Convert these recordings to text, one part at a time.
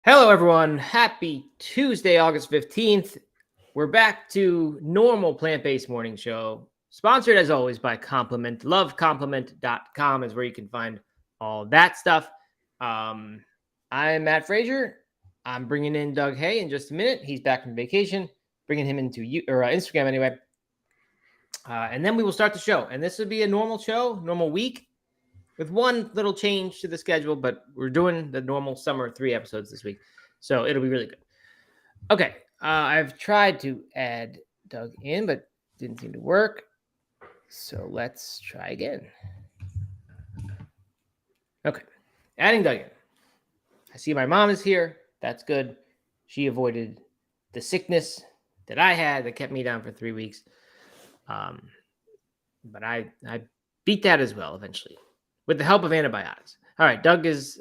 Hello, everyone. Happy Tuesday, August 15th. We're back to normal plant-based morning show, sponsored as always by Compliment. Lovecompliment.com is where you can find all that stuff. I'm Matt Frazier. I'm bringing in Doug Hay in just a minute. He's back from vacation, bringing him into Instagram anyway. And then we will start the show. And this will be a normal show, normal week, with one little change to the schedule, but we're doing the normal summer 3 episodes this week. So it'll be really good. Okay. I've tried to add Doug in, but didn't seem to work. So let's try again. Okay. Adding Doug in. I see my mom is here. That's good. She avoided the sickness that I had that kept me down for 3 weeks. But I beat that as well eventually with the help of antibiotics. All right. Doug is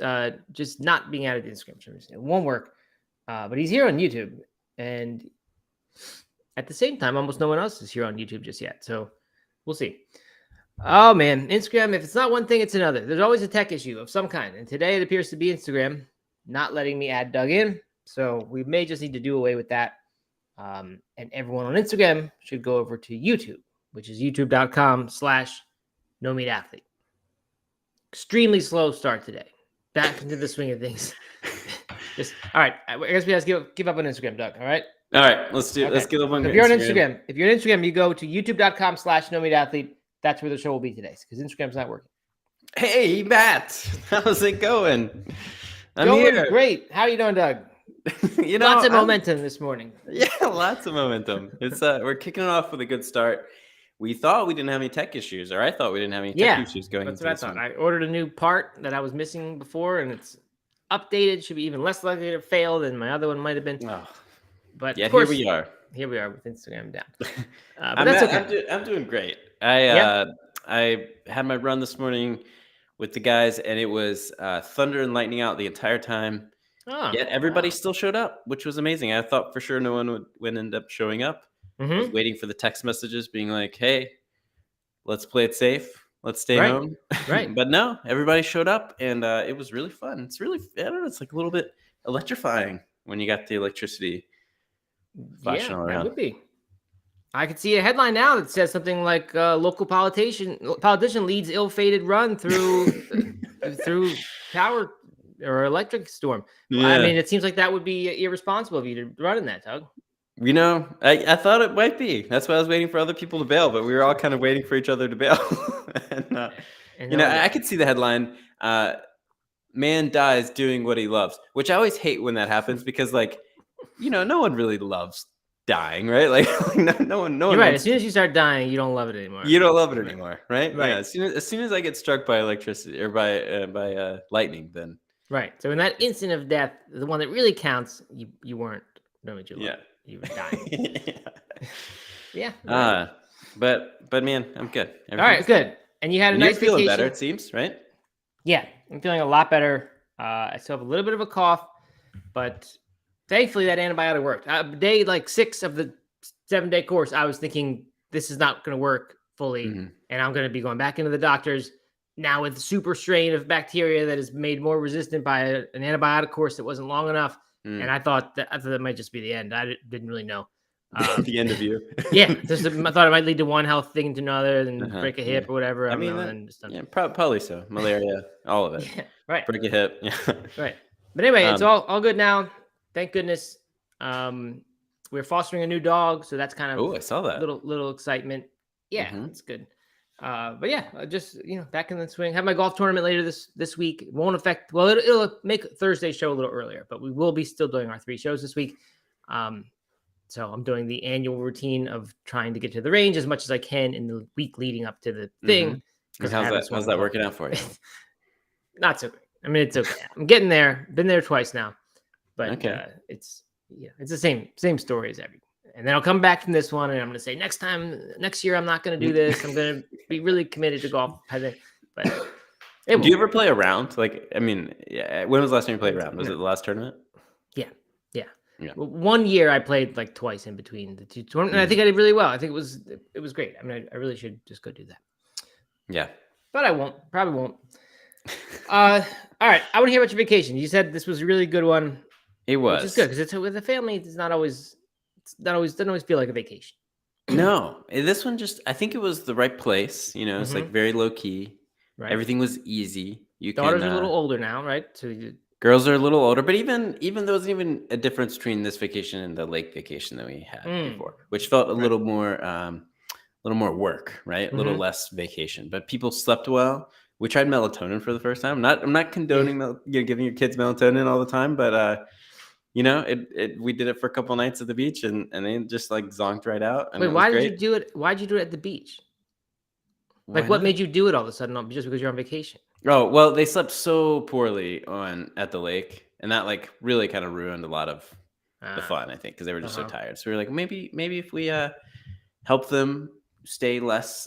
just not being added to Instagram. It won't work. But he's here on YouTube. And at the same time, almost no one else is here on YouTube just yet. So we'll see. Oh, man. Instagram, if it's not one thing, it's another. There's always a tech issue of some kind. And today it appears to be Instagram not letting me add Doug in. So we may just need to do away with that. And everyone on Instagram should go over to YouTube, which is youtube.com/no-meat-athlete. Extremely slow start today. Back into the swing of things. All right. I guess we have to give up on Instagram, Doug. All right. All right. Let's give up on If you're on Instagram, you go to youtube.com/no-meat-athlete. That's where the show will be today because Instagram's not working. Hey, Matt. How's it going? I'm going here. Great. How are you doing, Doug? Lots of momentum this morning. Yeah, lots of momentum. It's we're kicking it off with a good start. We thought we didn't have any tech issues, or I thought we didn't have any tech issues going into this one. I ordered a new part that I was missing before, and it's updated. Should be even less likely to fail than my other one might have been. Oh. But yeah, of course, here we are with Instagram down. But that's okay. I'm doing great. I had my run this morning with the guys, and it was thunder and lightning out the entire time. Yet everybody still showed up, which was amazing. I thought for sure no one would end up showing up. I was waiting for the text messages being like, hey, let's play it safe. Let's stay home. Right. But no, everybody showed up, and it was really fun. It's really, I don't know, it's like a little bit electrifying when you got the electricity flashing all around. That would be. I could see a headline now that says something like local politician leads ill-fated run through through power or electric storm. Yeah. I mean, it seems like that would be irresponsible of you to run in that, Doug. You know, I thought it might be. That's why I was waiting for other people to bail, but we were all kind of waiting for each other to bail. and I could see the headline, man dies doing what he loves, which I always hate when that happens because, like, no one really loves dying, right? Like no one. You're right. As soon as you start dying, you don't love it anymore. You don't love it anymore, right? Right. Yeah. As soon as I get struck by electricity or by lightning, then. Right. So in that instant of death, the one that really counts, you weren't doing what you loved. Yeah. You were dying. Yeah. But man, I'm good. All right, good. And you had a nice vacation. You're feeling better, it seems, right? Yeah, I'm feeling a lot better. I still have a little bit of a cough, but thankfully that antibiotic worked. Day like 6 of the 7-day course, I was thinking this is not going to work fully, and I'm going to be going back into the doctors now with the super strain of bacteria that is made more resistant by an antibiotic course that wasn't long enough. And I thought that might just be the end. I didn't really know. The end of you. Yeah, I thought it might lead to one health thing to another, then break a hip or whatever. Probably so. Malaria, all of it. Yeah, right. Break a hip. Yeah. Right. But anyway, it's all good now. Thank goodness. We're fostering a new dog, so that's kind of I saw that. Little excitement. Yeah, it's good. But yeah, just back in the swing. Have my golf tournament later this week. It won't affect. Well, it'll make Thursday's show a little earlier, but we will be still doing our 3 shows this week. So I'm doing the annual routine of trying to get to the range as much as I can in the week leading up to the thing. How's that working out for you? Not so great. I mean, it's okay. I'm getting there. Been there twice now, but it's the same story as every. And then I'll come back from this one, and I'm going to say next year I'm not going to do this. I'm going to be really committed to golf. I think. But do you ever play a round? Like, I mean, when was the last time you played a round? Was it the last tournament? Yeah. Well, 1 year I played like twice in between the 2 tournaments, and I think I did really well. I think it was great. I mean, I really should just go do that. Yeah, but I won't. Probably won't. All right. I want to hear about your vacation. You said this was a really good one. It was. Which is good because it's with the family. It's not always doesn't always feel like a vacation. No, this one I think it was the right place. It's like very low key. Right. Everything was easy. Daughters are a little older now, right? So girls are a little older, but even there was even a difference between this vacation and the lake vacation that we had before, which felt a little more work, right? A little less vacation, but people slept well. We tried melatonin for the first time. I'm not condoning giving your kids melatonin all the time, but we did it for a couple nights at the beach, and they just like zonked right out. And wait, why did you do it? Why'd you do it at the beach? Like, what made you do it all of a sudden? Just because you're on vacation? Oh, well, they slept so poorly at the lake, and that like really kind of ruined a lot of the fun, I think, because they were just so tired. So we were like, maybe if we help them stay less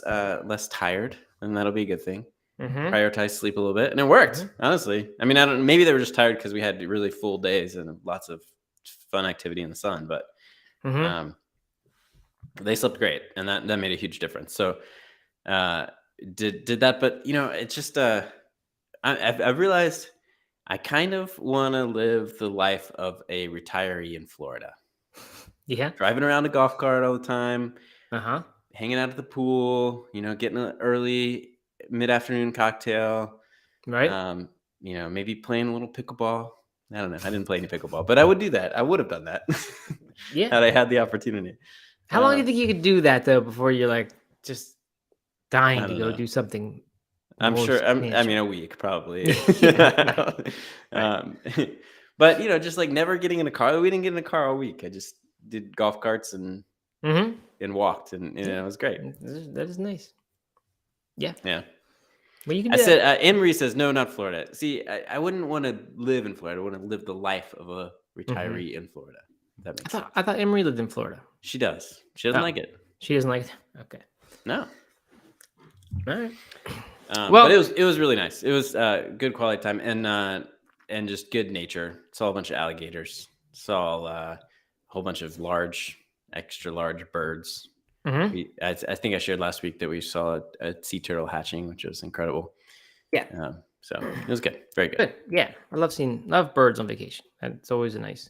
tired, then that'll be a good thing. Prioritize sleep a little bit, and it worked. Honestly, I mean, maybe they were just tired because we had really full days and lots of fun activity in the sun, but they slept great, and that made a huge difference. So did that, but it's just I've realized I kind of want to live the life of a retiree in Florida. Yeah, driving around a golf cart all the time, hanging out at the pool, getting an early mid-afternoon cocktail, right? Maybe playing a little pickleball. I don't know. I didn't play any pickleball, but I would do that. I would have done that. Yeah, had I had the opportunity. How long do you think you could do that though before you're like just dying to go do something? I'm sure. I mean, a week probably. But just like never getting in a car. We didn't get in a car all week. I just did golf carts and walked, and it was great. That is nice. Yeah. Yeah. Well, you can. I said, Anne Marie says, no, not Florida. See, I wouldn't want to live in Florida. I want to live the life of a retiree in Florida. That makes sense. I thought Anne Marie lived in Florida. She does. She doesn't like it. She doesn't like it. Okay. No. All right. But it was really nice. It was good quality time and just good nature. Saw a bunch of alligators. Saw a whole bunch of extra large birds. I think I shared last week that we saw a sea turtle hatching, which was incredible. Yeah. So it was good. Very good. Yeah. I love birds on vacation. It's always a nice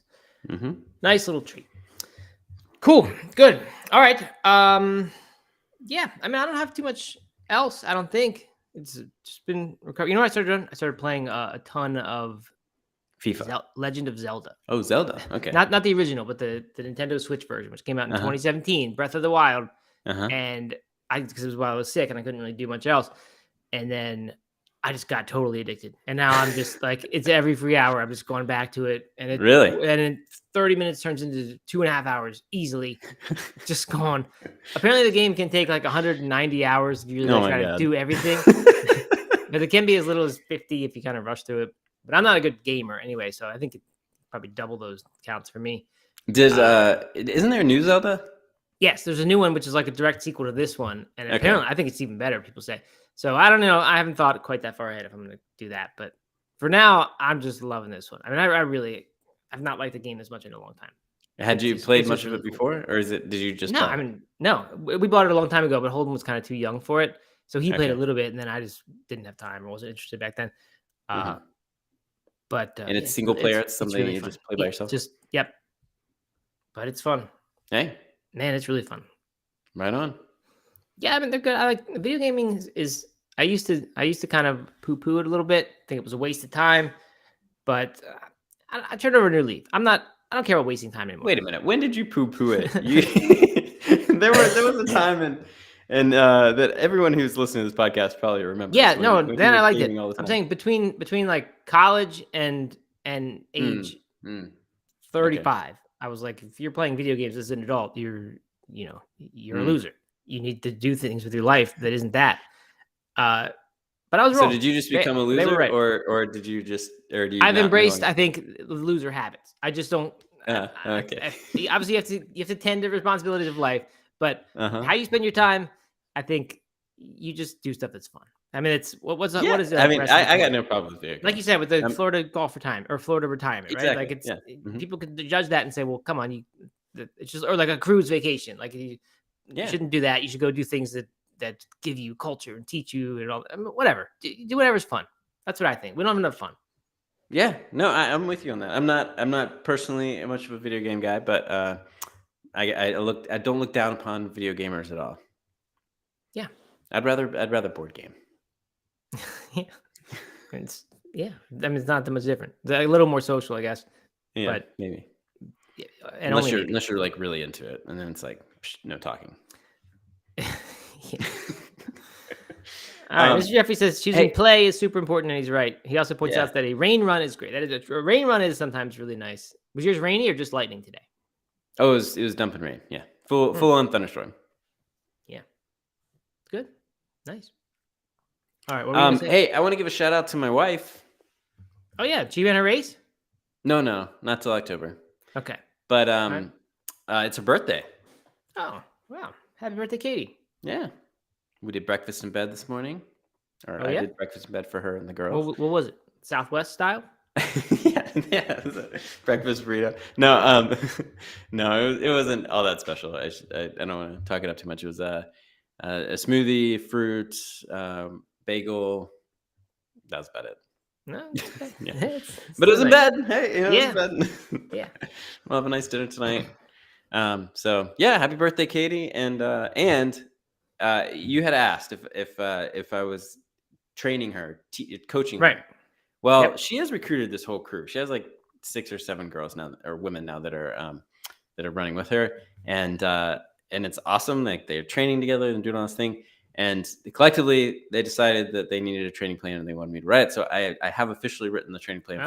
little treat. Cool. Good. All right. Yeah. I mean, I don't have too much else. I don't think. It's just been recovered. You know what I started doing? I started playing a ton of FIFA. Legend of Zelda. Oh, Zelda. Okay. Not the original, but the Nintendo Switch version, which came out in 2017, Breath of the Wild. And because it was while I was sick and I couldn't really do much else. And then I just got totally addicted. And now I'm just like, it's every free hour. I'm just going back to it. And and in 30 minutes turns into 2.5 hours easily. Just gone. Apparently the game can take like 190 hours if you really try to do everything. But it can be as little as 50 if you kind of rush through it. But I'm not a good gamer anyway, so I think it probably double those counts for me. Isn't there a new Zelda? Yes, there's a new one which is like a direct sequel to this one, and apparently I think it's even better. People say so. I don't know. I haven't thought quite that far ahead if I'm going to do that, but for now, I'm just loving this one. I mean, I've not liked the game as much in a long time. Had you played much of it before, or did you just? No, I mean, no. We bought it a long time ago, but Holden was kind of too young for it, so he played a little bit, and then I just didn't have time or wasn't interested back then. But and it's single player. It's something really that you just play by yourself. Yep. But it's fun. Hey, man, it's really fun. Right on. Yeah, I mean they're good. I like video gaming. I used to kind of poo-poo it a little bit. Think it was a waste of time. But I turned over a new leaf. I don't care about wasting time anymore. Wait a minute. When did you poo-poo it? There was a time and that everyone who's listening to this podcast probably remembers. Yeah, then I liked it. I'm saying between like college and age 35, I was like, if you're playing video games as an adult, you're a loser. You need to do things with your life that isn't that. But I was wrong. So did you just become a loser, right. or did you just, or do you? I've embraced, I think, loser habits. I just don't. Okay. Obviously, you have to tend to responsibilities of life, but how you spend your time, I think you just do stuff that's fun. I mean, it's what is it? I mean, I got no problem with it. Like you said, with the Florida golf retirement or Florida retirement, right? Like it's people could judge that and say, well, come on, it's just, or like a cruise vacation. Like you shouldn't do that. You should go do things that give you culture and teach you and all. I mean, whatever. Do whatever's fun. That's what I think. We don't have enough fun. Yeah, no, I'm with you on that. I'm not personally much of a video game guy, but I don't look down upon video gamers at all. Yeah, I'd rather board game. yeah, I mean, it's not that much different. It's a little more social, I guess. Yeah, but maybe. And unless you're like really into it, and then it's like no talking. All right, Mr. Jeffrey says choosing play is super important, and he's right. He also points out that a rain run is great. That is a rain run is sometimes really nice. Was yours rainy or just lightning today? Oh, it was dumping rain. Yeah, full on thunderstorm. Yeah, good, nice. All right, what were you gonna say? Hey, I want to give a shout out to my wife. Oh yeah, she ran a race? No, not till October. Okay, but it's her birthday. Oh wow! Happy birthday, Katie. Yeah. We did breakfast in bed this morning. Or I did breakfast in bed for her and the girls. What was it? Southwest style? yeah. Breakfast burrito. No, no, it wasn't all that special. I don't want to talk it up too much. It was a smoothie, fruit, bagel. That was about it. No, yeah. But it was in bed. Hey, it was in bed. Yeah. We'll have a nice dinner tonight. So yeah, happy birthday, Katie, and you had asked if I was training her, coaching her. Right. Well, she has recruited this whole crew. She has like 6 or 7 girls now, or women now that are running with her, and it's awesome. Like they're training together and doing all this thing. And collectively, they decided that they needed a training plan and they wanted me to write it. So I have officially written the training plan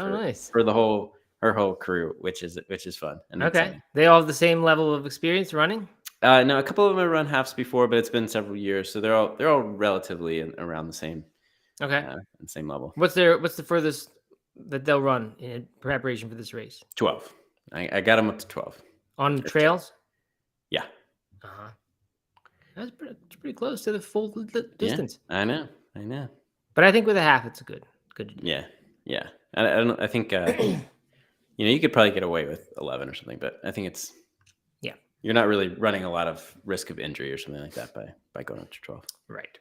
for her whole crew, which is fun. And okay, they all have the same level of experience running. No, a couple of them have run halves before, but it's been several years, so they're all relatively around the same. Okay, the same level. What's the furthest that they'll run in preparation for this race? 12. I got them up to 12 on trails. Yeah. That's pretty close to the full distance. Yeah, I know. But I think with a half, it's good. Yeah. I think you could probably get away with 11 or something, but I think it's you're not really running a lot of risk of injury or something like that by going up to 12. Right.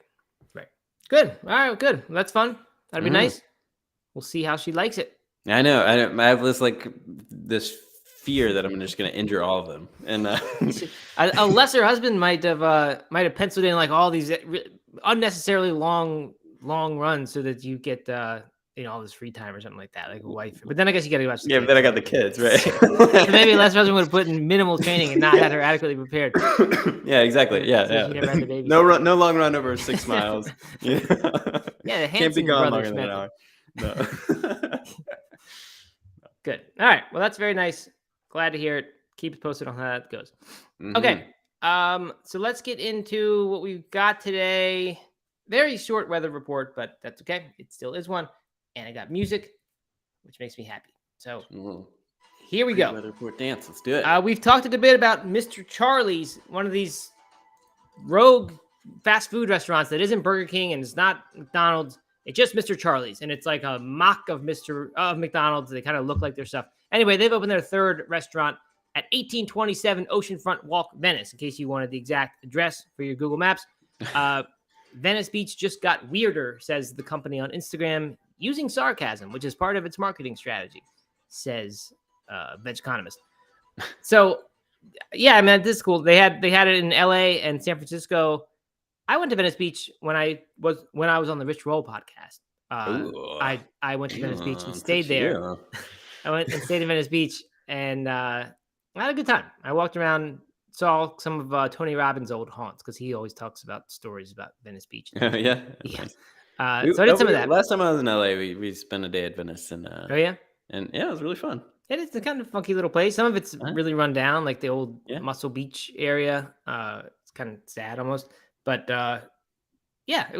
Good. All right. Good. Well, that's fun. That'd be nice. We'll see how she likes it. I know. I have this fear that I'm just going to injure all of them. And unless her husband might have penciled in like all these unnecessarily long runs so that you get all this free time or something like that, like a wife. But then I guess you got to watch. Yeah, but then I got the kids, right? So maybe Les husband would have put in minimal training and not had her adequately prepared. Yeah, exactly. Yeah, so she never had the baby. No long run over 6 miles. Yeah, the can't be gone longer than an hour. No. Good. All right. Well, that's very nice. Glad to hear it. Keep us posted on how that goes. Okay. So let's get into what we've got today. Very short weather report, but that's okay. It still is one. And I got music, which makes me happy. So here we go. Weather report dance. Let's do it. We've talked a bit about Mr. Charlie's, one of these rogue fast food restaurants that isn't Burger King and it's not McDonald's. It's just Mr. Charlie's, and it's like a mock of McDonald's. They kind of look like their stuff. Anyway, they've opened their 3rd restaurant at 1827 Oceanfront Walk, Venice, in case you wanted the exact address for your Google Maps. Venice Beach just got weirder, says the company on Instagram, using sarcasm, which is part of its marketing strategy, says Veg Economist. So, yeah, I mean, this is cool. They had it in LA and San Francisco. I went to Venice Beach when I was on the Rich Roll podcast. I went to Venice Beach and stayed there. I went and stayed in Venice Beach and I had a good time. I walked around, saw some of Tony Robbins' old haunts because he always talks about stories about Venice Beach. Yeah. Nice. So I did some of that. Last time I was in LA, we spent a day at Venice and and it was really fun. It's a kind of funky little place. Some of it's really run down, like the old Muscle Beach area. It's kind of sad almost. But a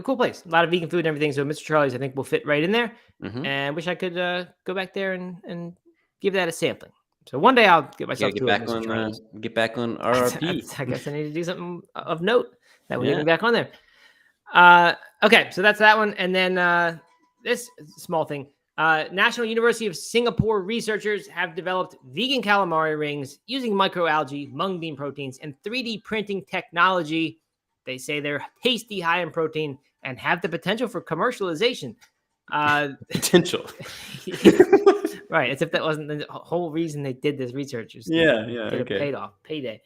cool place. A lot of vegan food and everything. So Mr. Charlie's, I think, will fit right in there. And I wish I could go back there and give that a sampling. So one day I'll get myself get back on RRP. I guess I need to do something of note that we get back on there. Okay, so that's that one. And then this small thing. National University of Singapore researchers have developed vegan calamari rings using microalgae, mung bean proteins, and 3D printing technology. They say they're tasty, high in protein, and have the potential for commercialization. Potential. Right. As if that wasn't the whole reason they did this research. Yeah. Get a payday.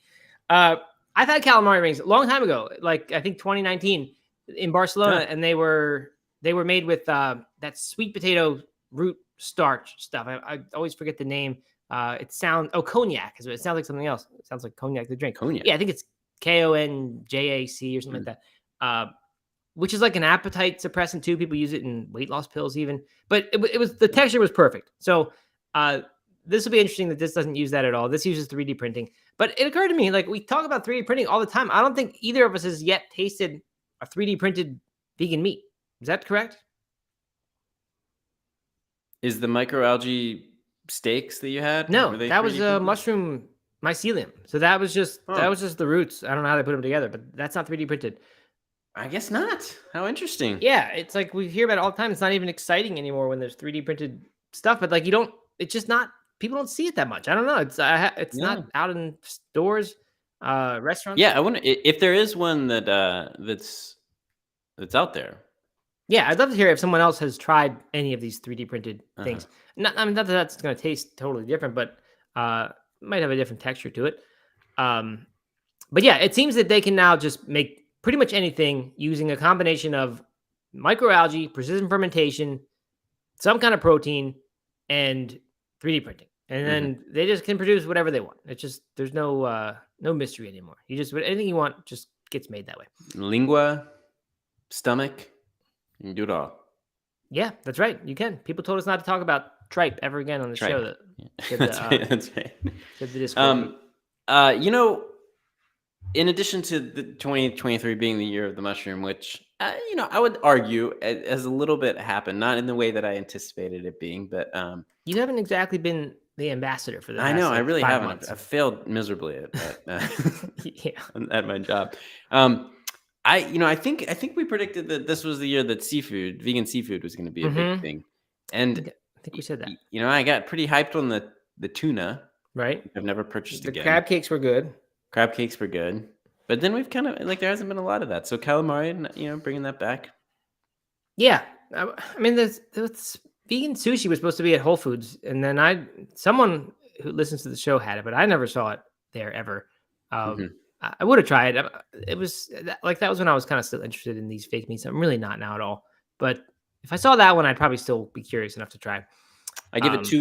I've had calamari rings a long time ago, like I think 2019 in Barcelona, and they were made with that sweet potato root starch stuff. I always forget the name. Cognac. It sounds like something else. It sounds like cognac, the drink. Cognac. Yeah, I think it's KONJAC or something like that. Which is like an appetite suppressant too. People use it in weight loss pills even. But it was the texture was perfect. So this will be interesting that this doesn't use that at all. This uses 3D printing. But it occurred to me, like we talk about 3D printing all the time. I don't think either of us has yet tasted a 3D printed vegan meat. Is that correct? Is the microalgae steaks that you had? No, that was a mushroom mycelium. So that was just the roots. I don't know how they put them together, but that's not 3D printed. I guess not. How interesting. Yeah, it's like we hear about it all the time. It's not even exciting anymore when there's 3D printed stuff, but like it's just not, people don't see it that much. I don't know. It's not out in stores, restaurants. Yeah, I wonder if there is one that's out there. Yeah, I'd love to hear if someone else has tried any of these 3D printed things. Not that that's going to taste totally different, but might have a different texture to it. But yeah, it seems that they can now just make pretty much anything using a combination of microalgae, precision fermentation, some kind of protein, and 3D printing. And then they just can produce whatever they want. It's just, there's no mystery anymore. You just, anything you want just gets made that way. Lingua, stomach, you can do it all. Yeah, that's right. You can. People told us not to talk about tripe ever again on the show. That's right. In addition to the 2023 being the year of the mushroom, which, I would argue as a little bit happened, not in the way that I anticipated it being, but... you haven't exactly been the ambassador for that. I know, I really haven't. I've failed miserably at my job. I think we predicted that this was the year that vegan seafood was going to be a big thing. And I think we said that. I got pretty hyped on the tuna. Right. I've never purchased again. The crab cakes were good. But then we've kind of there hasn't been a lot of that. So calamari, bringing that back. Yeah, I mean, this vegan sushi was supposed to be at Whole Foods, and then someone who listens to the show had it, but I never saw it there ever. I would have tried. It was like that was when I was kind of still interested in these fake meats. I'm really not now at all. But if I saw that one, I'd probably still be curious enough to try. I give it 2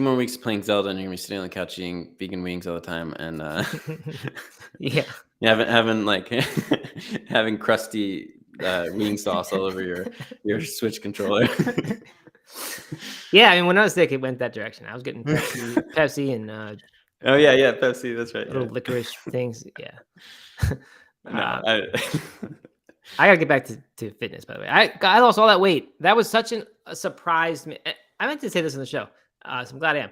more weeks playing Zelda, and you're gonna be sitting on the couch eating vegan wings all the time, and having crusty wing sauce all over your Switch controller. Yeah, I mean, when I was sick, it went that direction. I was getting Pepsi and Pepsi. That's right. Little licorice things. Yeah. I gotta get back to fitness. By the way, I lost all that weight. That was such a surprise to me. I meant to say this on the show, so I'm glad I am.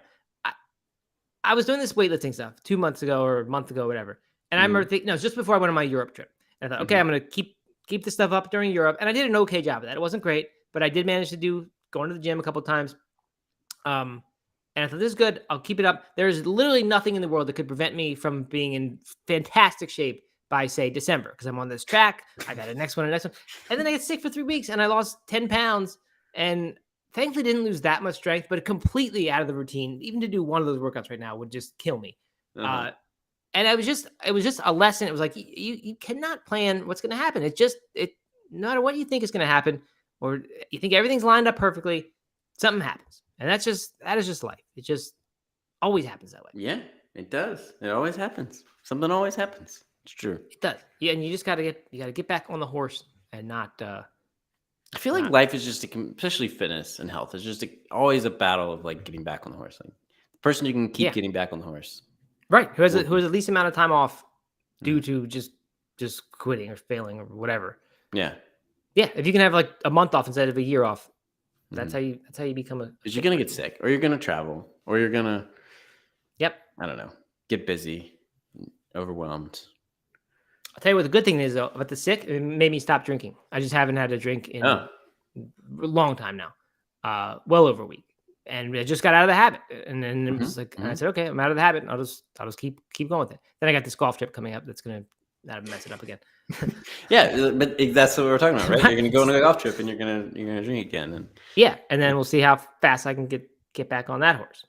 I was doing this weightlifting stuff 2 months ago or a month ago, whatever. And I remember thinking, no, just before I went on my Europe trip. And I thought, okay, I'm going to keep this stuff up during Europe. And I did an okay job of that. It wasn't great, but I did manage to going to the gym a couple of times. And I thought, this is good. I'll keep it up. There's literally nothing in the world that could prevent me from being in fantastic shape by, say, December, because I'm on this track. I got a next one. And then I get sick for 3 weeks and I lost 10 pounds and thankfully didn't lose that much strength, but completely out of the routine. Even to do one of those workouts right now would just kill me. And it was just a lesson. It was like, you cannot plan what's going to happen. No matter what you think is going to happen, or you think everything's lined up perfectly, something happens. And that is just life. It just always happens that way. Yeah, it does. It always happens. Something always happens. It's true. It does. Yeah. And you just got to get back on the horse and not, I feel like life is just, especially fitness and health, is just always a battle of like getting back on the horse. Like the person who can keep getting back on the horse. Right. Who has the least amount of time off due to just quitting or failing or whatever. Yeah. Yeah. If you can have like a month off instead of a year off, that's how you become because you're going to get sick, or you're going to travel, or you're going to, I don't know, get busy, overwhelmed. I'll tell you what the good thing is, though, about the sick, it made me stop drinking. I just haven't had a drink in a long time now, well over a week, and I just got out of the habit. And then it was like, and I said, okay, I'm out of the habit. And I'll just keep going with it. Then I got this golf trip coming up that's going to I'm messing up again. Yeah, but that's what we're talking about, right? You're gonna go on a golf trip and you're gonna drink again, and and then we'll see how fast I can get back on that horse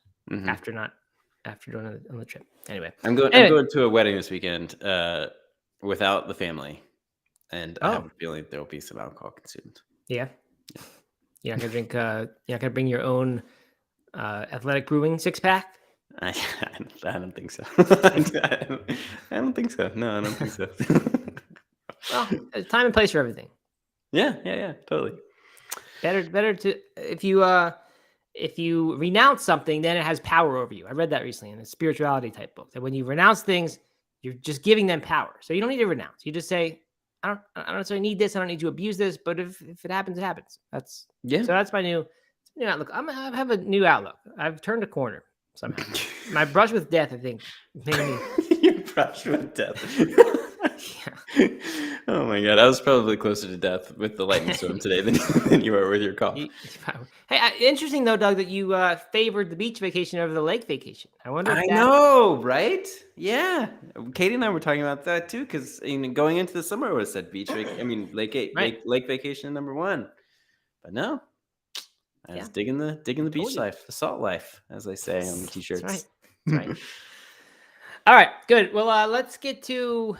after doing it on the trip. Anyway, I'm going to a wedding this weekend without the family, and I have a feeling there will be some alcohol consumed. Yeah. You're not gonna drink. You're not gonna bring your own Athletic Brewing 6-pack. I don't think so. I don't think so. No, I don't think so. Well, there's time and place for everything. Yeah, totally. Better to if you renounce something, then it has power over you. I read that recently in a spirituality type book. That when you renounce things, you're just giving them power. So you don't need to renounce. You just say, I don't necessarily need this. I don't need to abuse this. But if it happens, it happens. So that's my new outlook. I have a new outlook. I've turned a corner somehow. My brush with death, I think, made me. Your brush with death. Oh my God, I was probably closer to death with the lightning storm today than you were with your cough. Hey, interesting though, Doug, that you favored the beach vacation over the lake vacation. I wonder. I know, right? Yeah, Katie and I were talking about that too, because going into the summer, I would have said beach. Lake vacation number one, but no. I was digging the beach life, the salt life, as they say on the t-shirts. That's right. All right, good. Well, let's get to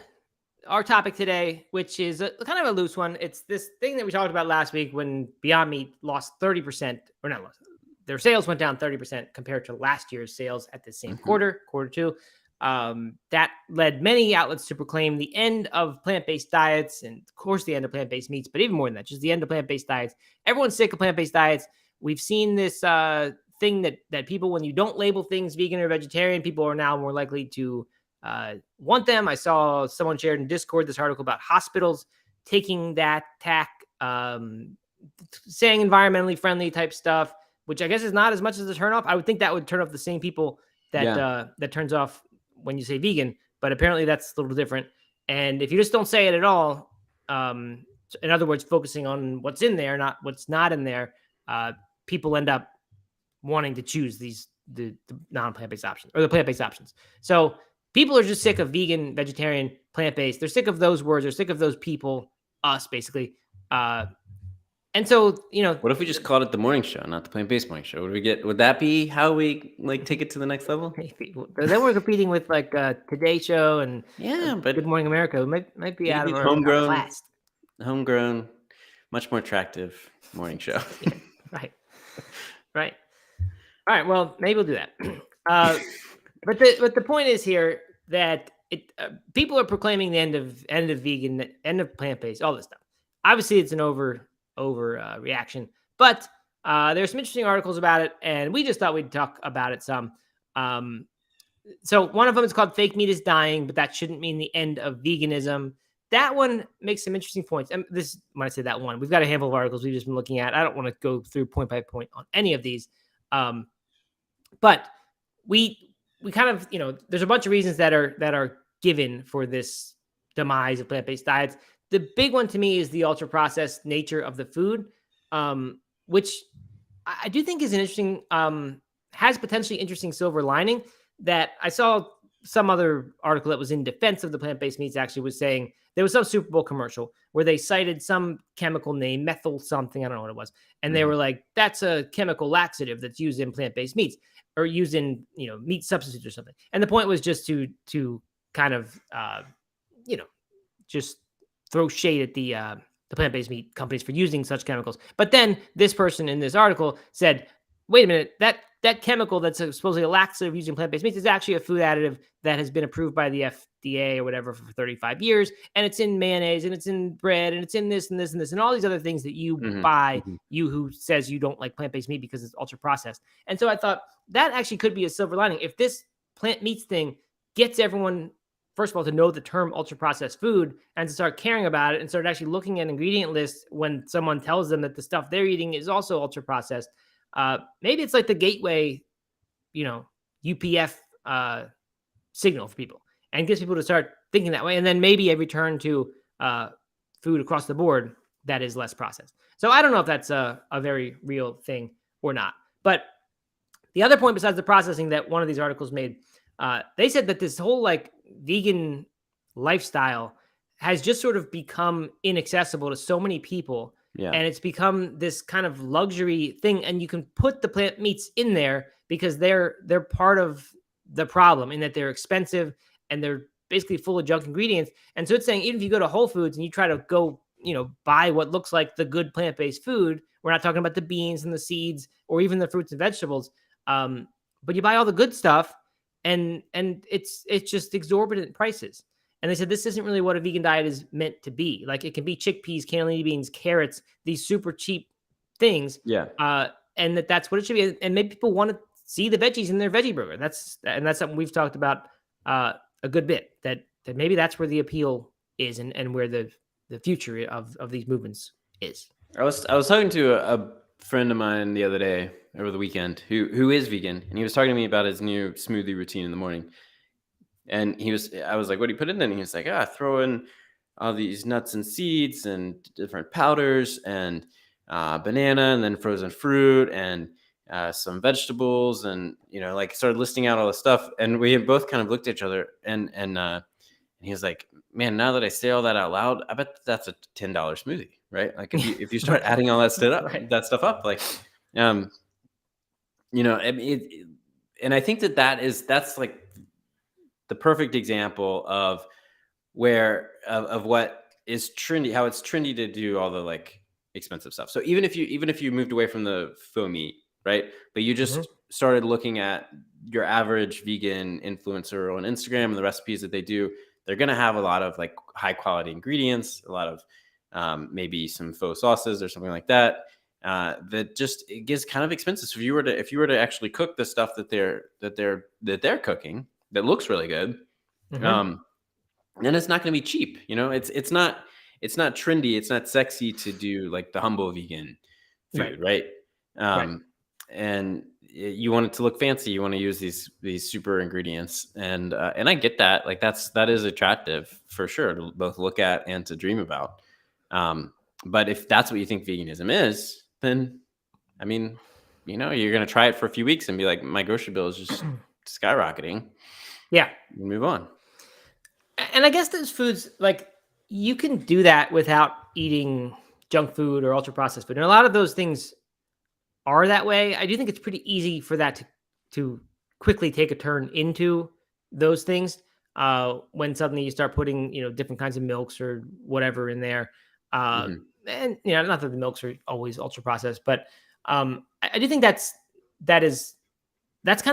our topic today, which is kind of a loose one. It's this thing that we talked about last week when Beyond Meat lost 30%, or not lost, their sales went down 30% compared to last year's sales at the same quarter two. That led many outlets to proclaim the end of plant-based diets and, of course, the end of plant-based meats, but even more than that, just the end of plant-based diets. Everyone's sick of plant-based diets. We've seen this thing that people, when you don't label things vegan or vegetarian, people are now more likely to want them. I saw someone shared in Discord this article about hospitals taking that tack, saying environmentally friendly type stuff, which I guess is not as much as a turnoff. I would think that would turn off the same people that that turns off when you say vegan, but apparently that's a little different. And if you just don't say it at all, in other words, focusing on what's in there, not what's not in there, people end up wanting to choose the non-plant-based options or the plant-based options. So people are just sick of vegan, vegetarian, plant-based. They're sick of those words. They're sick of those people, us basically. And so, what if we just called it the morning show, not the plant-based morning show? Would that be how we take it to the next level? Maybe. Then we're competing with Today Show and but Good Morning America. It might be out of our class. Homegrown, much more attractive morning show. Right. All right. Well, maybe we'll do that. But the point is here that people are proclaiming the end of vegan, end of plant-based, all this stuff. Obviously, it's an over reaction, but there's some interesting articles about it, and we just thought we'd talk about it some. So one of them is called "Fake Meat is Dying," but that shouldn't mean the end of veganism. That one makes some interesting points. And when I say that one, we've got a handful of articles we've just been looking at. I don't want to go through point by point on any of these. But we kind of, there's a bunch of reasons that are given for this demise of plant-based diets. The big one to me is the ultra-processed nature of the food, which I do think is an interesting, has potentially interesting silver lining. That I saw some other article that was in defense of the plant-based meats actually was saying there was some Super Bowl commercial where they cited some chemical name, methyl something, I don't know what it was. And they were like, that's a chemical laxative that's used in plant-based meats or used in, meat substitutes or something. And the point was just to kind of, just throw shade at the plant-based meat companies for using such chemicals. But then this person in this article said, wait a minute, that chemical that's supposedly a laxative used in plant-based meats is actually a food additive that has been approved by the FDA or whatever for 35 years. And it's in mayonnaise and it's in bread and it's in this and this and this and all these other things that you buy, you who says you don't like plant-based meat because it's ultra processed. And so I thought that actually could be a silver lining. If this plant meats thing gets everyone, first of all, to know the term ultra processed food and to start caring about it and start actually looking at ingredient lists when someone tells them that the stuff they're eating is also ultra processed. Maybe it's like the gateway, UPF signal for people and gets people to start thinking that way. And then maybe a return to food across the board that is less processed. So I don't know if that's a very real thing or not. But the other point besides the processing that one of these articles made, they said that this whole vegan lifestyle has just sort of become inaccessible to so many people. Yeah. And it's become this kind of luxury thing. And you can put the plant meats in there because they're part of the problem in that they're expensive and they're basically full of junk ingredients. And so it's saying, even if you go to Whole Foods and you try to go, buy what looks like the good plant-based food, we're not talking about the beans and the seeds or even the fruits and vegetables. But you buy all the good stuff and it's just exorbitant prices. And they said, this isn't really what a vegan diet is meant to be. Like, it can be chickpeas, cannellini beans, carrots, these super cheap things. Yeah. And that's what it should be. And maybe people want to see the veggies in their veggie burger. That's something we've talked about a good bit, that maybe that's where the appeal is and where the future of these movements is. I was talking to a friend of mine the other day over the weekend who is vegan, and he was talking to me about his new smoothie routine in the morning. And I was like, what do you put in? And he was like, throw in all these nuts and seeds and different powders and banana and then frozen fruit and some vegetables, and like started listing out all the stuff. And we had both kind of looked at each other, and he was like, man, now that I say all that out loud, I bet that's a $10 smoothie, right? Like if you start adding all that stuff up, like, I mean, and I think that's like the perfect example of what is trendy, how it's trendy to do all the like expensive stuff. So even if you moved away from the faux meat, right, but you just started looking at your average vegan influencer on Instagram and the recipes that they do, they're going to have a lot of like high quality ingredients, a lot of maybe some faux sauces or something like that. That just, it gets kind of expensive. So if you were to actually cook the stuff that they're cooking, that looks really good, then it's not going to be cheap. It's not trendy. It's not sexy to do like the humble vegan food, right? And you want it to look fancy. You want to use these super ingredients, and I get that. Like that is attractive for sure to both look at and to dream about. But if that's what you think veganism is, then I mean, you're going to try it for a few weeks and be like, my grocery bill is just skyrocketing. Yeah. Move on. And I guess those foods, like, you can do that without eating junk food or ultra processed food. And a lot of those things are that way. I do think it's pretty easy for that to quickly take a turn into those things when suddenly you start putting, different kinds of milks or whatever in there. And, not that the milks are always ultra processed, but I do think that's kind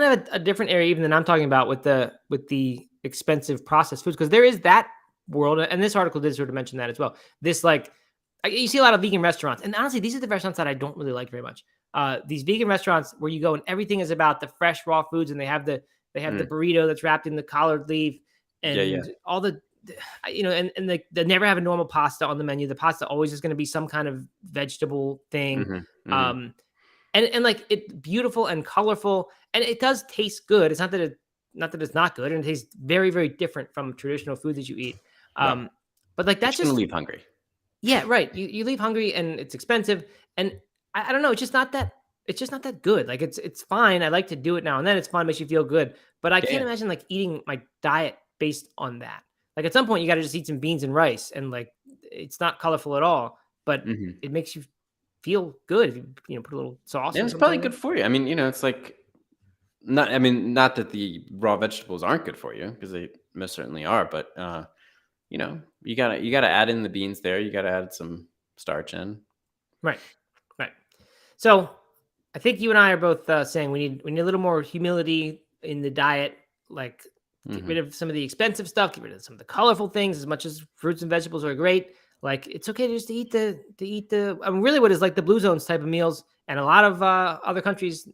of a different area even than I'm talking about with the expensive processed foods, because there is that world, and this article did sort of mention that as well. This, like, you see a lot of vegan restaurants, and honestly, these are the restaurants that I don't really like very much. These vegan restaurants where you go and everything is about the fresh raw foods, and they have the burrito that's wrapped in the collard leaf, and all the, and they never have a normal pasta on the menu. The pasta always is going to be some kind of vegetable thing. And like, it's beautiful and colorful, and it does taste good. It's not that it's not good, and it tastes very, very different from traditional food that you eat. But like, that's just gonna leave hungry. Yeah, right. You leave hungry, and it's expensive, and I don't know. It's just not that good. Like, it's fine. I like to do it now and then. It's fun, makes you feel good. But I can't imagine like eating my diet based on that. Like, at some point, you got to just eat some beans and rice, and like, it's not colorful at all, but it makes you feel good if you put a little sauce. And it's probably good for you. I mean, it's like not that the raw vegetables aren't good for you, because they most certainly are, but you gotta add in the beans there. You gotta add some starch in. Right. So I think you and I are both saying we need a little more humility in the diet. Like, get rid of some of the expensive stuff, get rid of some of the colorful things. As much as fruits and vegetables are great, like, it's okay just to eat the I mean, really what is like the Blue Zones type of meals, and a lot of other countries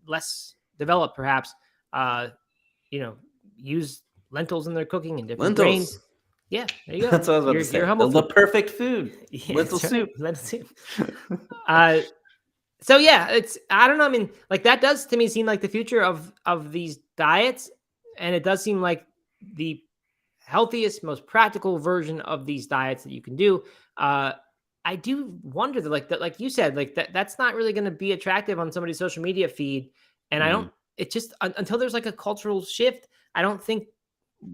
less developed perhaps, use lentils in their cooking and different grains. Yeah, there you go. That's what I was about to say. You're humble. The perfect food. Yeah, lentil soup. Lentil soup. So yeah, I don't know. I mean, like, that does to me seem like the future of these diets, and it does seem like the healthiest, most practical version of these diets that you can do. I do wonder that, like you said, like that's not really going to be attractive on somebody's social media feed, and I don't. It just until there's like a cultural shift, I don't think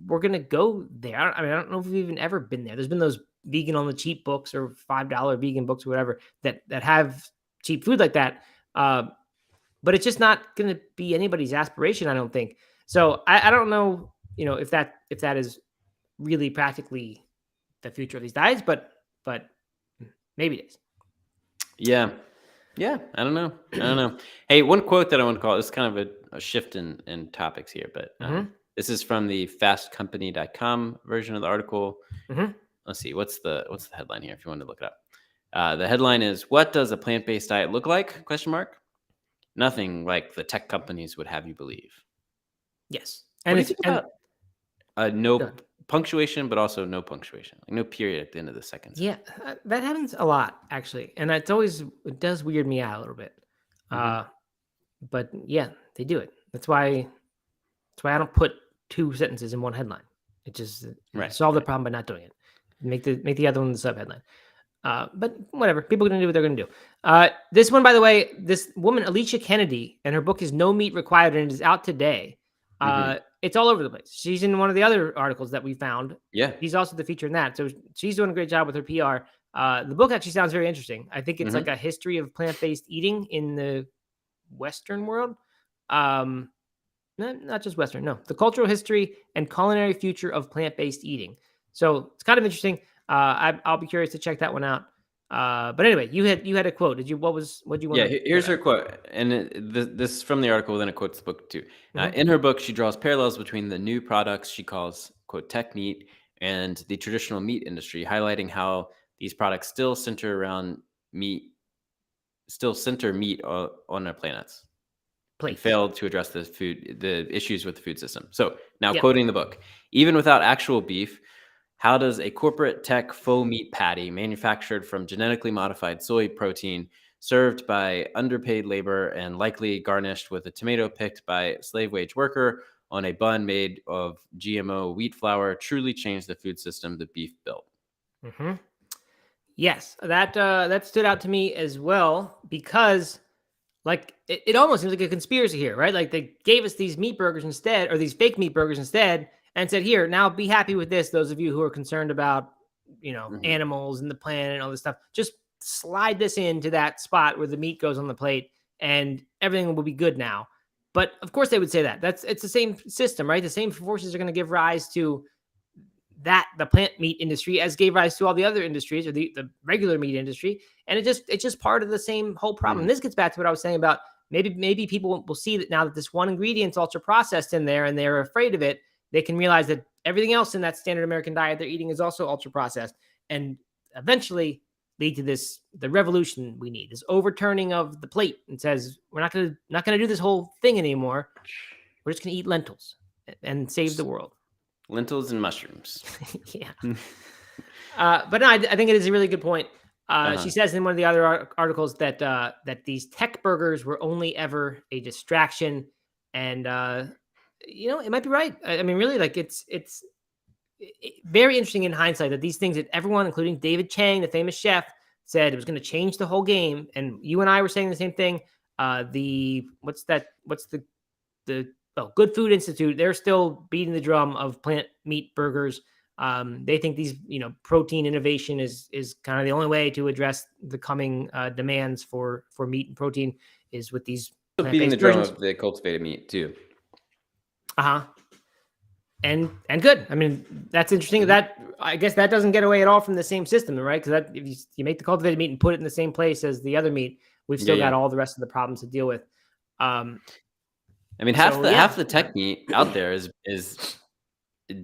we're going to go there. I don't know if we've even ever been there. There's been those vegan on the cheap books or $5 vegan books or whatever that have cheap food like that. But it's just not going to be anybody's aspiration, I don't think. So I don't know, if that is really practically the future of these diets, but maybe it is. Yeah. I don't know. Hey, one quote that I want to call, this is kind of a shift in topics here, but this is from the fastcompany.com version of the article. Let's see, what's the headline here if you want to look it up. The headline is, "What does a plant-based diet look like? ? Nothing like the tech companies would have you believe." Yes. And it's about no punctuation, but also no punctuation, like no period at the end of the sentence. Yeah, that happens a lot, actually. And it does weird me out a little bit. But yeah, they do it. That's why I don't put two sentences in one headline. It just solve the problem by not doing it. Make the other one the sub-headline. But whatever, people are going to do what they're going to do. This one, by the way, this woman, Alicia Kennedy, and her book is No Meat Required, and it is out today. It's all over the place. She's in one of the other articles that we found. Yeah. She's also the feature in that. So she's doing a great job with her PR. The book actually sounds very interesting. I think it's like a history of plant-based eating in the Western world. Not just Western, no. The cultural history and culinary future of plant-based eating. So it's kind of interesting. I'll be curious to check that one out. But anyway, you had a quote. What do you want? Yeah, here's her quote, and this is from the article. Then it quotes the book too. In her book, she draws parallels between the new products she calls quote tech meat and the traditional meat industry, highlighting how these products still center meat on our planets. And failed to address the issues with the food system. So now quoting the book, even without actual beef, how does a corporate tech faux meat patty manufactured from genetically modified soy protein, served by underpaid labor and likely garnished with a tomato picked by a slave wage worker on a bun made of GMO wheat flour, truly change the food system the beef built? Yes, that stood out to me as well, because like it almost seems like a conspiracy here, right? Like they gave us these meat burgers instead, or these fake meat burgers instead, and said, "Here, now be happy with this. Those of you who are concerned about, animals and the planet and all this stuff, just slide this into that spot where the meat goes on the plate, and everything will be good now." But of course, they would say that. It's the same system, right? The same forces are going to give rise to the plant meat industry as gave rise to all the other industries, or the regular meat industry. And it's just part of the same whole problem. And this gets back to what I was saying about maybe people will see that now that this one ingredient's ultra processed in there and they're afraid of it, they can realize that everything else in that standard American diet they're eating is also ultra processed, and eventually lead to the revolution we need, this overturning of the plate, and says, we're not going to do this whole thing anymore. We're just going to eat lentils and save the world. Lentils and mushrooms. Yeah. But no, I think it is a really good point. She says in one of the other articles that these tech burgers were only ever a distraction. And, it might be right. I mean, really, like it's very interesting in hindsight that these things that everyone, including David Chang, the famous chef, said it was going to change the whole game. And you and I were saying the same thing. Good Food Institute, they're still beating the drum of plant meat burgers. They think these, protein innovation is kind of the only way to address the coming demands for meat and protein is with these beating the drum of the cultivated meat too. And good. I mean, that's interesting. That I guess that doesn't get away at all from the same system, right? Because that if you make the cultivated meat and put it in the same place as the other meat, we've still got all the rest of the problems to deal with. I mean, half the tech meat out there is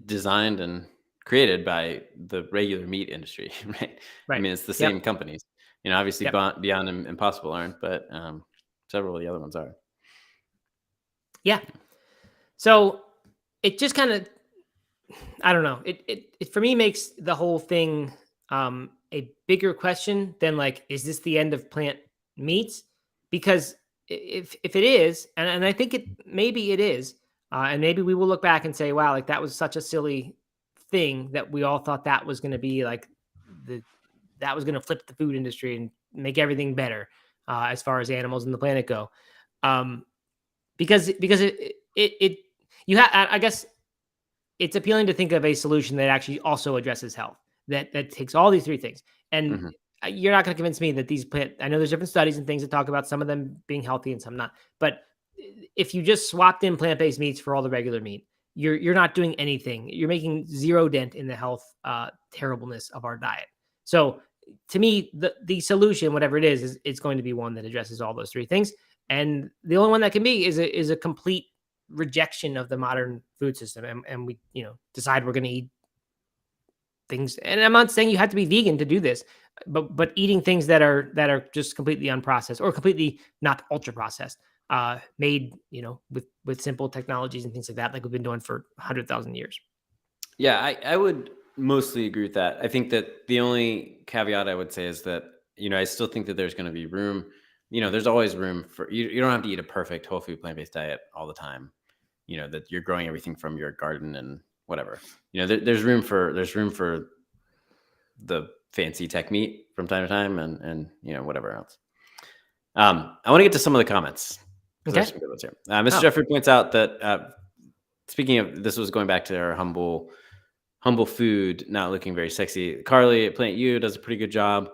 designed and created by the regular meat industry, right? I mean, it's the same companies. Obviously Beyond and Impossible aren't, but several of the other ones are. Yeah. So it just kind of, I don't know. It for me makes the whole thing a bigger question than like, is this the end of plant meats? Because if it is, and I think maybe it is, and maybe we will look back and say, wow, like that was such a silly thing that we all thought that was going to be like that was going to flip the food industry and make everything better as far as animals and the planet go. Because you have, I guess it's appealing to think of a solution that actually also addresses health, that takes all these three things. And you're not going to convince me that these I know there's different studies and things that talk about some of them being healthy and some not. But if you just swapped in plant-based meats for all the regular meat, you're not doing anything. You're making zero dent in the health terribleness of our diet. So to me, the solution, whatever it is it's going to be one that addresses all those three things. And the only one that can be is a complete rejection of the modern food system. And we, decide we're going to eat things. And I'm not saying you have to be vegan to do this, but eating things that are just completely unprocessed or completely not ultra processed, made, with simple technologies and things like that, like we've been doing for 100,000 years. Yeah, I would mostly agree with that. I think that the only caveat I would say is that, I still think that there's going to be room. There's always room for you don't have to eat a perfect whole food plant-based diet all the time. That you're growing everything from your garden and whatever. There's room for the fancy tech meat from time to time and whatever else. I want to get to some of the comments. Okay. Mr. Jeffrey points out that speaking of, this was going back to our humble food not looking very sexy. Carly at Plant U does a pretty good job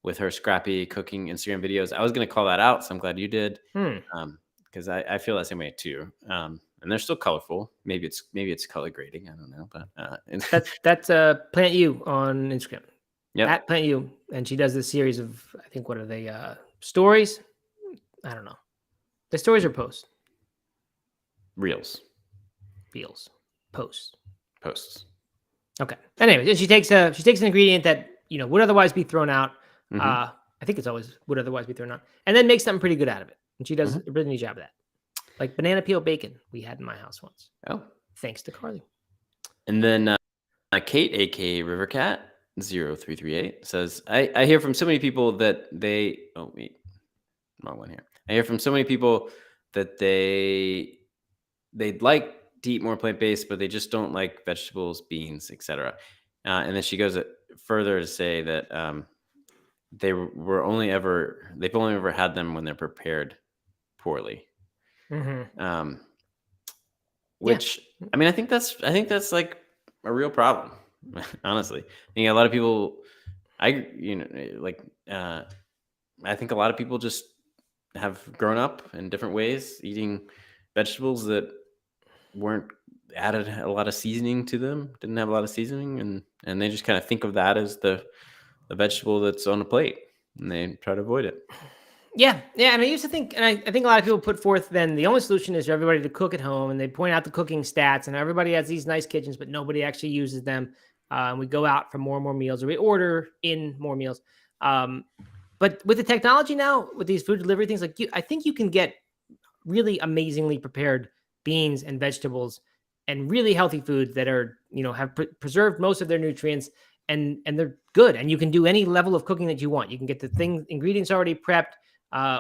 with her scrappy cooking Instagram videos. I was going to call that out, so I'm glad you did. Because I feel that same way too. And they're still colorful. Maybe it's color grading. I don't know, but that's Plant U on Instagram. Yeah, at Plant U, and she does this series of, I think, what are they? Stories? I don't know. The stories or posts? Reels. Posts. Okay. Anyway, she takes an ingredient that would otherwise be thrown out. I think it's always would otherwise be thrown out, and then makes something pretty good out of it. And she does a really neat job of that. Like banana peel bacon we had in my house once. Oh, thanks to Carly. And then Kate, aka Rivercat 0338 says, I hear from so many people that they wrong one here. I hear from so many people that they'd like to eat more plant-based, but they just don't like vegetables, beans, etc. And then she goes further to say that they've only ever had them when they're prepared poorly. Which I mean, I think that's like a real problem. Honestly, I think a lot of people, I think a lot of people just have grown up in different ways, eating vegetables that weren't added a lot of seasoning to them, didn't have a lot of seasoning, and they just kind of think of that as the vegetable that's on a plate, and they try to avoid it. Yeah, and I used to think, and I think a lot of people put forth then the only solution is for everybody to cook at home, and they point out the cooking stats, and everybody has these nice kitchens, but nobody actually uses them. And we go out for more and more meals, or we order in more meals. But with the technology now, with these food delivery things, I think you can get really amazingly prepared beans and vegetables and really healthy foods that are, have preserved most of their nutrients, and they're good. And you can do any level of cooking that you want. You can get the ingredients already prepped.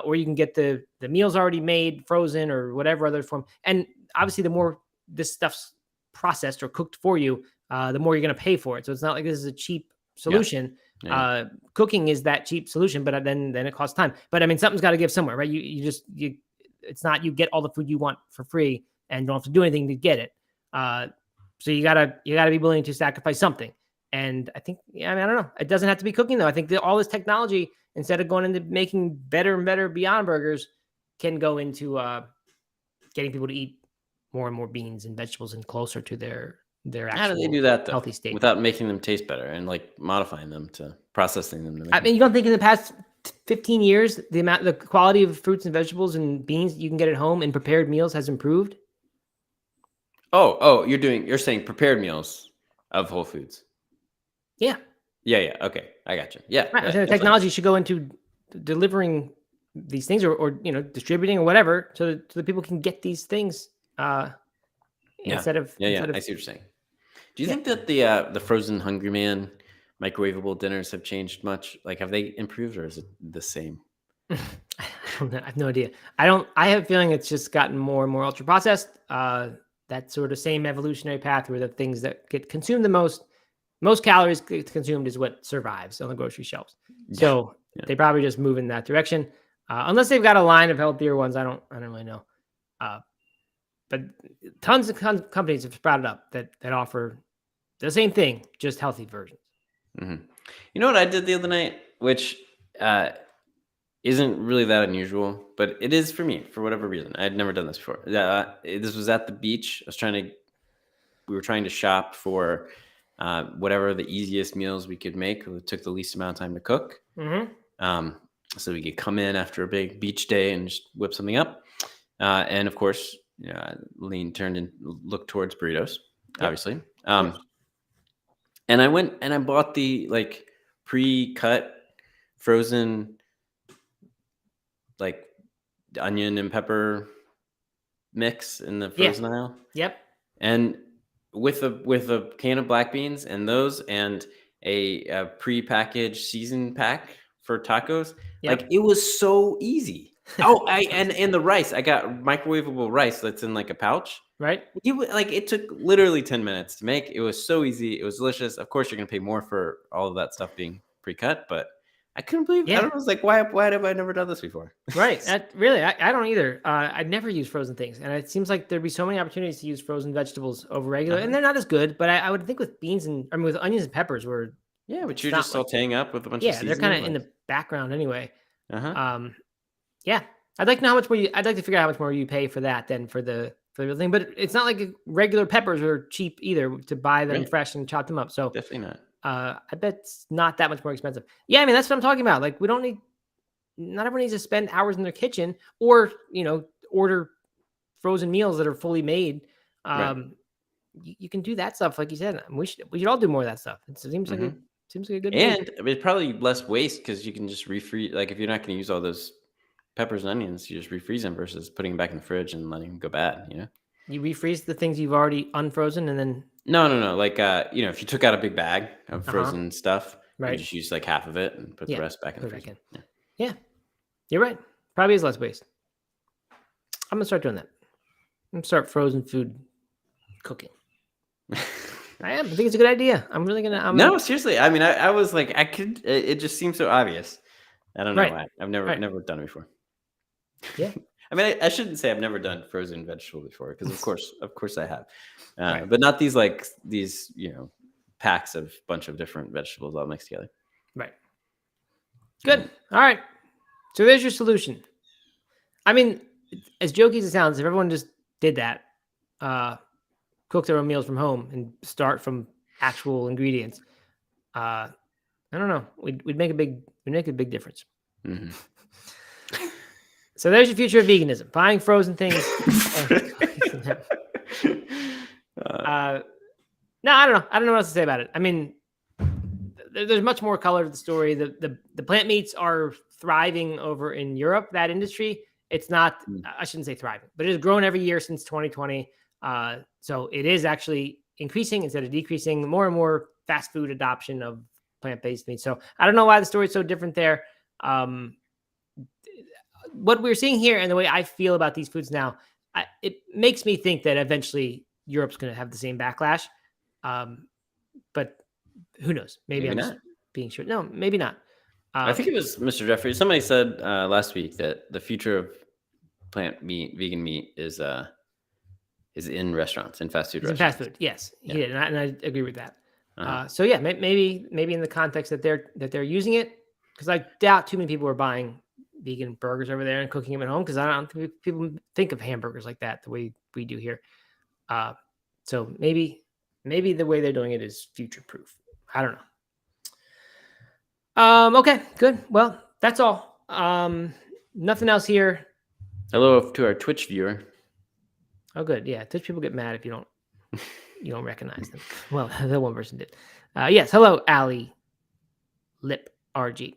Or you can get the meals already made, frozen, or whatever other form. And obviously, the more this stuff's processed or cooked for you, the more you're going to pay for it. So it's not like this is a cheap solution. Yeah. Cooking is that cheap solution, but then it costs time. But I mean, something's got to give somewhere, right? It's not you get all the food you want for free and don't have to do anything to get it. So you gotta be willing to sacrifice something. And I think, I don't know. It doesn't have to be cooking though. I think that all this technology, instead of going into making better and better Beyond Burgers, can go into getting people to eat more and more beans and vegetables and closer to their actual How do they do that though, healthy state without making them taste better and like modifying them to processing them? I mean, you don't think in the past 15 years the quality of fruits and vegetables and beans you can get at home in prepared meals has improved? Oh, you're saying prepared meals of Whole Foods? Yeah. Yeah. Okay, I got you. Yeah. Right. The technology should go into delivering these things, or distributing or whatever, so that people can get these things instead of. I see what you're saying. Do you think that the frozen Hungry Man microwavable dinners have changed much? Like, have they improved, or is it the same? I have no idea. I have a feeling it's just gotten more and more ultra processed. That sort of same evolutionary path where the things that get consumed the most calories get consumed is what survives on the grocery shelves. So they probably just move in that direction, unless they've got a line of healthier ones. I don't really know. but tons of companies have sprouted up that offer the same thing, just healthy versions. Mm-hmm. You know what I did the other night, which isn't really that unusual, but it is for me for whatever reason. I had never done this before. This was at the beach. We were trying to shop for whatever the easiest meals we could make. It took the least amount of time to cook. Mm-hmm. So we could come in after a big beach day and just whip something up. And of course, Lean turned and looked towards burritos, obviously. And I went and I bought the like pre-cut frozen like onion and pepper mix in the frozen aisle. Yep. And with a can of black beans and those and a pre-packaged seasoned pack for tacos, like it was so easy. And the rice, I got microwavable rice that's in like a pouch. Right. It took literally 10 minutes to make. It was so easy. It was delicious. Of course, you're gonna pay more for all of that stuff being pre-cut, but I couldn't believe. I was like, why have I never done this before? Right. I don't either. I'd never use frozen things, and it seems like there'd be so many opportunities to use frozen vegetables over regular, and they're not as good. But I would think with beans with onions and peppers, but you're just sauteing up with a bunch of seasoning. They're kind of in the background anyway. I'd like to know how much more. I'd like to figure out how much more you pay for that than for the real thing. But it's not like regular peppers are cheap either to buy them fresh and chop them up. So definitely not. I bet it's not that much more expensive. Yeah, I mean, that's what I'm talking about. Like, not everyone needs to spend hours in their kitchen or, order frozen meals that are fully made. You can do that stuff, like you said. We should all do more of that stuff. It seems like a good and it's probably less waste because you can just refreeze. Like if you're not going to use all those peppers and onions, you just refreeze them versus putting them back in the fridge and letting them go bad. You refreeze the things you've already unfrozen and then. No. Like, if you took out a big bag of frozen stuff, you just use like half of it and put the rest back in the fridge. Yeah, you're right. Probably is less waste. I'm going to start doing that. I'm going to start frozen food cooking. I think it's a good idea. I'm really going to. No, seriously. I mean, I was like, it just seems so obvious. I don't know why. I've never done it before. Yeah. I mean, I shouldn't say I've never done frozen vegetable before because of course I have, but not these packs of bunch of different vegetables all mixed together. Right. Good. All right. So there's your solution. I mean, as jokey as it sounds, if everyone just did that, cook their own meals from home and start from actual ingredients, I don't know, we'd make a big difference. Mm-hmm. So there's your future of veganism: buying frozen things. No, I don't know. I don't know what else to say about it. I mean, there's much more color to the story. The plant meats are thriving over in Europe. That industry, it's not. I shouldn't say thriving, but it has grown every year since 2020. So it is actually increasing instead of decreasing. More and more fast food adoption of plant-based meat. So I don't know why the story is so different there. What we're seeing here and the way I feel about these foods now, it makes me think that eventually Europe's going to have the same backlash. But who knows? Maybe I'm not being sure. No, maybe not. I think it was Mr. Jeffrey. Somebody said last week that the future of vegan meat is in restaurants, in fast food restaurants. In fast food, yes, he did, and I agree with that. So yeah, maybe in the context that they're using it, because I doubt too many people are buying vegan burgers over there and cooking them at home, because I don't think people think of hamburgers like that the way we do here. So maybe the way they're doing it is future proof. I don't know. Okay, good. Well, that's all. Nothing else here. Hello to our Twitch viewer. Oh, good. Yeah, Twitch people get mad if you don't recognize them. Well, that one person did. Yes. Hello, Ali Lip RG.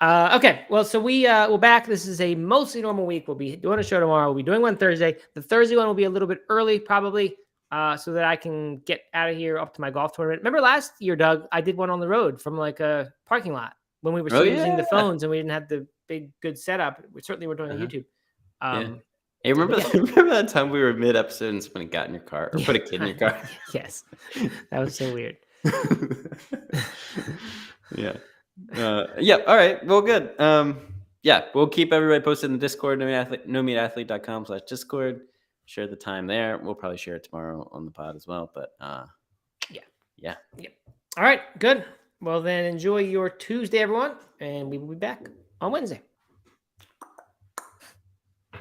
Okay. Well, so we're back. This is a mostly normal week. We'll be doing a show tomorrow. We'll be doing one Thursday. The Thursday one will be a little bit early, probably, so that I can get out of here up to my golf tournament. Remember last year, Doug, I did one on the road from like a parking lot when we were still using the phones and we didn't have the big good setup. We certainly were doing on YouTube. Hey, remember that time we were mid-episode and somebody got in your car or put a kid in your car? Yes. That was so weird. Yeah. All right. Well, good. We'll keep everybody posted in the Discord, nomeatathlete.com/Discord. share the time there. We'll probably share it tomorrow on the pod as well. But yeah. All right, good. Well, then enjoy your Tuesday, everyone, and we will be back on Wednesday.